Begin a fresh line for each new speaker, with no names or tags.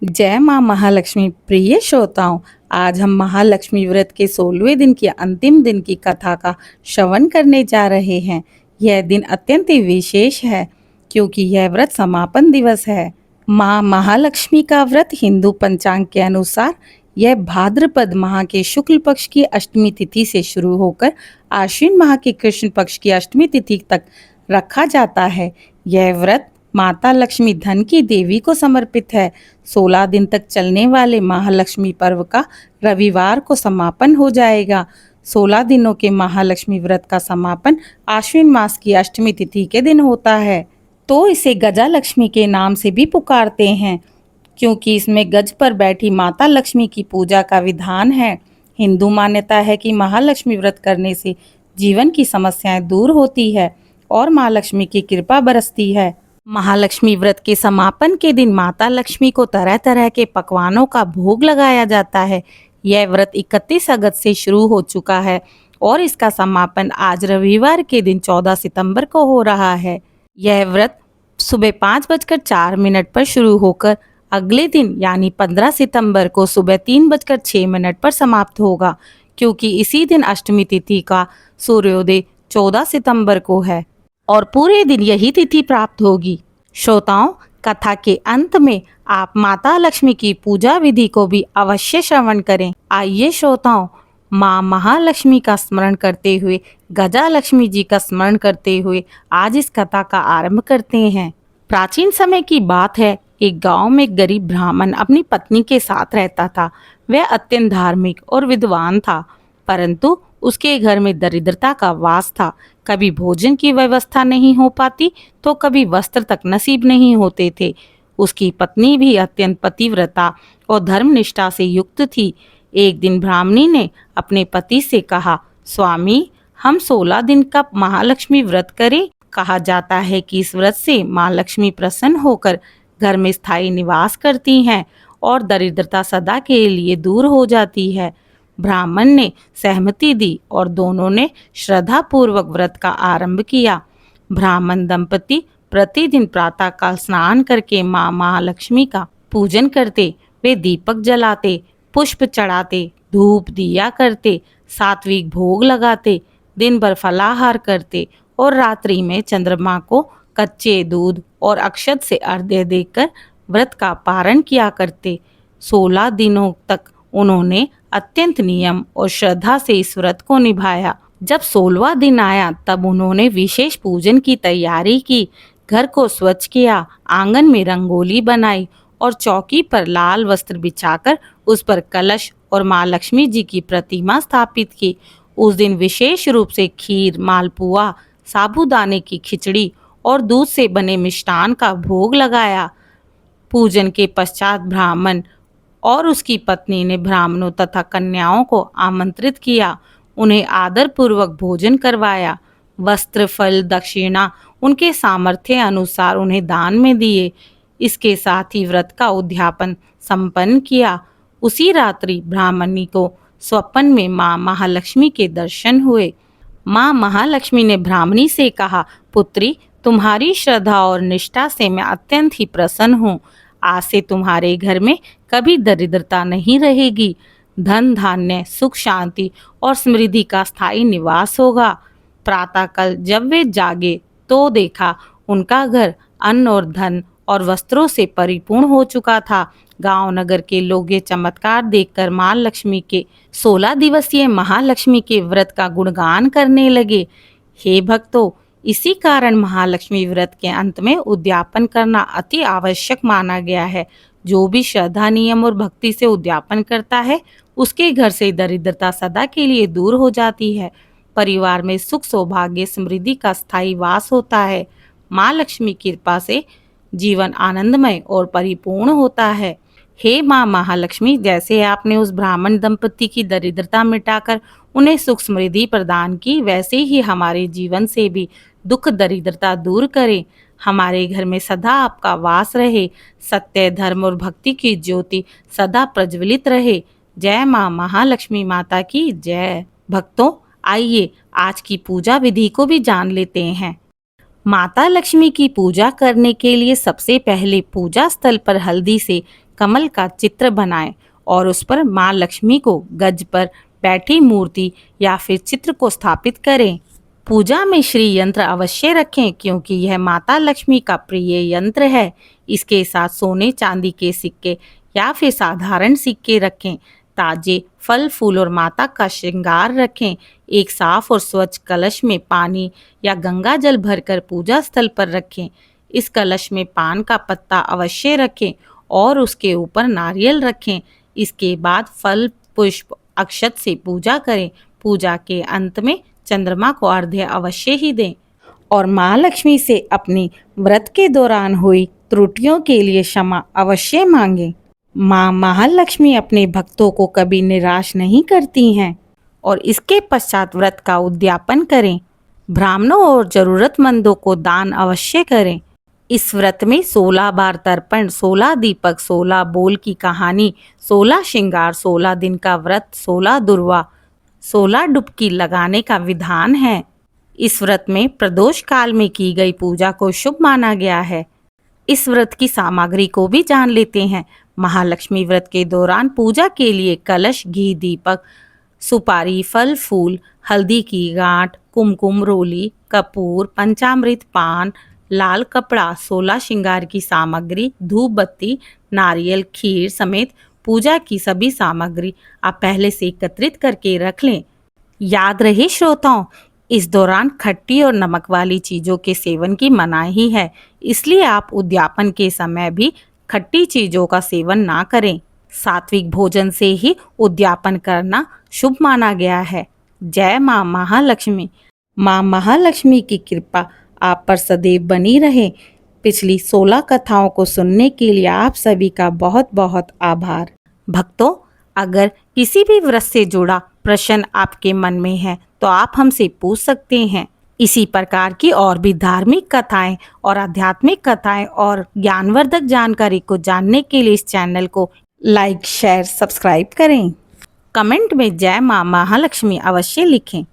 जय माँ महालक्ष्मी। प्रिय श्रोताओं, आज हम महालक्ष्मी व्रत के 16वें दिन की अंतिम दिन की कथा का श्रवण करने जा रहे हैं। यह दिन अत्यंत ही विशेष है क्योंकि यह व्रत समापन दिवस है। माँ महालक्ष्मी का व्रत हिंदू पंचांग के अनुसार यह भाद्रपद माह के शुक्ल पक्ष की अष्टमी तिथि से शुरू होकर आश्विन माह के कृष्ण पक्ष की अष्टमी तिथि तक रखा जाता है। यह व्रत माता लक्ष्मी धन की देवी को समर्पित है। 16 दिन तक चलने वाले महालक्ष्मी पर्व का रविवार को समापन हो जाएगा। 16 दिनों के महालक्ष्मी व्रत का समापन आश्विन मास की अष्टमी तिथि के दिन होता है। तो इसे गजा लक्ष्मी के नाम से भी पुकारते हैं क्योंकि इसमें गज पर बैठी माता लक्ष्मी की पूजा का विधान है। हिंदू मान्यता है कि महालक्ष्मी व्रत करने से जीवन की समस्याएं दूर होती है और माँ लक्ष्मी की कृपा बरसती है। महालक्ष्मी व्रत के समापन के दिन माता लक्ष्मी को तरह तरह के पकवानों का भोग लगाया जाता है। यह व्रत 31 अगस्त से शुरू हो चुका है और इसका समापन आज रविवार के दिन 14 सितंबर को हो रहा है। यह व्रत सुबह 5:04 पर शुरू होकर अगले दिन यानी 15 सितंबर को सुबह 3:06 पर समाप्त होगा क्योंकि इसी दिन अष्टमी तिथि का सूर्योदय 14 सितंबर को है और पूरे दिन यही तिथि प्राप्त होगी। श्रोताओं, कथा के अंत में आप माता लक्ष्मी की पूजा विधि को भी अवश्य श्रवण करें। आइए श्रोताओं, माँ महालक्ष्मी का स्मरण करते हुए, गजा लक्ष्मी जी का स्मरण करते हुए आज इस कथा का आरंभ करते हैं। प्राचीन समय की बात है। एक गांव में एक गरीब ब्राह्मण अपनी पत्नी के साथ रहता था। वह अत्यंत धार्मिक और विद्वान था, परंतु उसके घर में दरिद्रता का वास था। कभी भोजन की व्यवस्था नहीं हो पाती तो कभी वस्त्र तक नसीब नहीं होते थे। उसकी पत्नी भी अत्यंत पतिव्रता और धर्मनिष्ठा से युक्त थी। एक दिन ब्राह्मणी ने अपने पति से कहा, स्वामी, हम 16 दिन का महालक्ष्मी व्रत करें। कहा जाता है कि इस व्रत से माँ लक्ष्मी प्रसन्न होकर घर में स्थायी निवास करती हैं और दरिद्रता सदा के लिए दूर हो जाती है। ब्राह्मण ने सहमति दी और दोनों ने श्रद्धा पूर्वक व्रत का आरंभ किया। ब्राह्मण दंपति प्रतिदिन प्रातःकाल स्नान करके माँ महालक्ष्मी का पूजन करते। वे दीपक जलाते, पुष्प चढ़ाते, धूप दिया करते, सात्विक भोग लगाते, दिन भर फलाहार करते और रात्रि में चंद्रमा को कच्चे दूध और अक्षत से अर्घ्य देकर व्रत का पारण किया करते। 16 दिनों तक उन्होंने अत्यंत नियम और श्रद्धा से इस व्रत को निभाया। जब 16वां दिन आया तब उन्होंने विशेष पूजन की तैयारी की। घर को स्वच्छ किया, आंगन में रंगोली बनाई और चौकी पर लाल वस्त्र बिछाकर उस पर कलश और माँ लक्ष्मी जी की प्रतिमा स्थापित की। उस दिन विशेष रूप से खीर, मालपुआ, साबूदाने की खिचड़ी और दूध से बने मिष्टान का भोग लगाया। पूजन के पश्चात ब्राह्मण और उसकी पत्नी ने ब्राह्मणों तथा कन्याओं को आमंत्रित किया। उन्हें आदर पूर्वक भोजन करवाया। वस्त्र, फल, दक्षिणा उनके सामर्थ्य अनुसार उन्हें दान में दिए। इसके साथ ही व्रत का उद्यापन संपन्न किया। उसी रात्रि ब्राह्मणी को स्वप्न में माँ महालक्ष्मी के दर्शन हुए। माँ महालक्ष्मी ने ब्राह्मणी से कहा, पुत्री, तुम्हारी श्रद्धा और निष्ठा से मैं अत्यंत ही प्रसन्न हूँ। आज से तुम्हारे घर में कभी दरिद्रता नहीं रहेगी। धन, धान्य, सुख, शांति और समृद्धि का स्थायी निवास होगा। प्रातःकाल जब वे जागे तो देखा उनका घर अन्न और धन और वस्त्रों से परिपूर्ण हो चुका था। गांव नगर के लोग ये चमत्कार देखकर माँ लक्ष्मी के 16 दिवसीय महालक्ष्मी के व्रत का गुणगान करने लगे। हे भक्तों, इसी कारण महालक्ष्मी व्रत के अंत में उद्यापन करना अति आवश्यक माना गया है। जो भी श्रद्धा, नियम और भक्ति से उद्यापन करता है उसके घर से दरिद्रता सदा के लिए दूर हो जाती है। परिवार में सुख, सौभाग्य, समृद्धि का स्थायी वास होता है। माँ लक्ष्मी की कृपा से जीवन आनंदमय और परिपूर्ण होता है। हे माँ महालक्ष्मी, जैसे आपने उस ब्राह्मण दंपति की दरिद्रता मिटाकर उन्हें सुख समृद्धि प्रदान की, वैसे ही हमारे जीवन से भी दुख दरिद्रता दूर करें। हमारे घर में सदा आपका वास रहे। सत्य, धर्म और भक्ति की ज्योति सदा प्रज्वलित रहे। जय माँ महालक्ष्मी माता की जय। भक्तों, आइए आज की पूजा विधि को भी जान लेते हैं। माता लक्ष्मी की पूजा करने के लिए सबसे पहले पूजा स्थल पर हल्दी से कमल का चित्र बनाएं और उस पर माँ लक्ष्मी को गज पर बैठी मूर्ति या फिर चित्र को स्थापित करें। पूजा में श्री यंत्र अवश्य रखें क्योंकि यह माता लक्ष्मी का प्रिय यंत्र है। इसके साथ सोने चांदी के सिक्के या फिर साधारण सिक्के रखें। ताजे फल फूल और माता का श्रृंगार रखें। एक साफ और स्वच्छ कलश में पानी या गंगा जल भरकर पूजा स्थल पर रखें। इस कलश में पान का पत्ता अवश्य रखें और उसके ऊपर नारियल रखें। इसके बाद फल पुष्प अक्षत से पूजा करें। पूजा के अंत में चंद्रमा को अर्घ्य अवश्य ही दें और माँ लक्ष्मी से अपनी व्रत के दौरान हुई त्रुटियों के लिए क्षमा अवश्य मांगें। माँ महालक्ष्मी अपने भक्तों को कभी निराश नहीं करती हैं और इसके पश्चात व्रत का उद्यापन करें। ब्राह्मणों और जरूरतमंदों को दान अवश्य करें। इस व्रत में 16 बार तर्पण, 16 दीपक, 16 बोल की कहानी, 16 श्रृंगार, 16 दिन का व्रत, 16 दुर्वा, 16 डुबकी लगाने का विधान है। इस व्रत में प्रदोष काल में की गई पूजा को शुभ माना गया है। इस व्रत की सामग्री को भी जान लेते हैं। महालक्ष्मी व्रत के दौरान पूजा के लिए कलश, घी, दीपक, सुपारी, फल फूल, हल्दी की गांठ, कुमकुम, रोली, कपूर, पंचामृत, पान, लाल कपड़ा, 16 श्रृंगार की सामग्री, धूप बत्ती, नारियल, खीर समेत पूजा की सभी सामग्री आप पहले से एकत्रित करके रख लें। याद रहे श्रोताओं, इस दौरान खट्टी और नमक वाली चीज़ों के सेवन की मनाही है, इसलिए आप उद्यापन के समय भी खट्टी चीज़ों का सेवन ना करें। सात्विक भोजन से ही उद्यापन करना शुभ माना गया है। जय माँ महालक्ष्मी। माँ महालक्ष्मी की कृपा आप पर सदैव बनी रहे। पिछली 16 कथाओं को सुनने के लिए आप सभी का बहुत बहुत आभार। भक्तों, अगर किसी भी व्रत से जुड़ा प्रश्न आपके मन में है तो आप हमसे पूछ सकते हैं। इसी प्रकार की और भी धार्मिक कथाएं और आध्यात्मिक कथाएं और ज्ञानवर्धक जानकारी को जानने के लिए इस चैनल को लाइक, शेयर, सब्सक्राइब करें। कमेंट में जय माँ महालक्ष्मी अवश्य लिखें।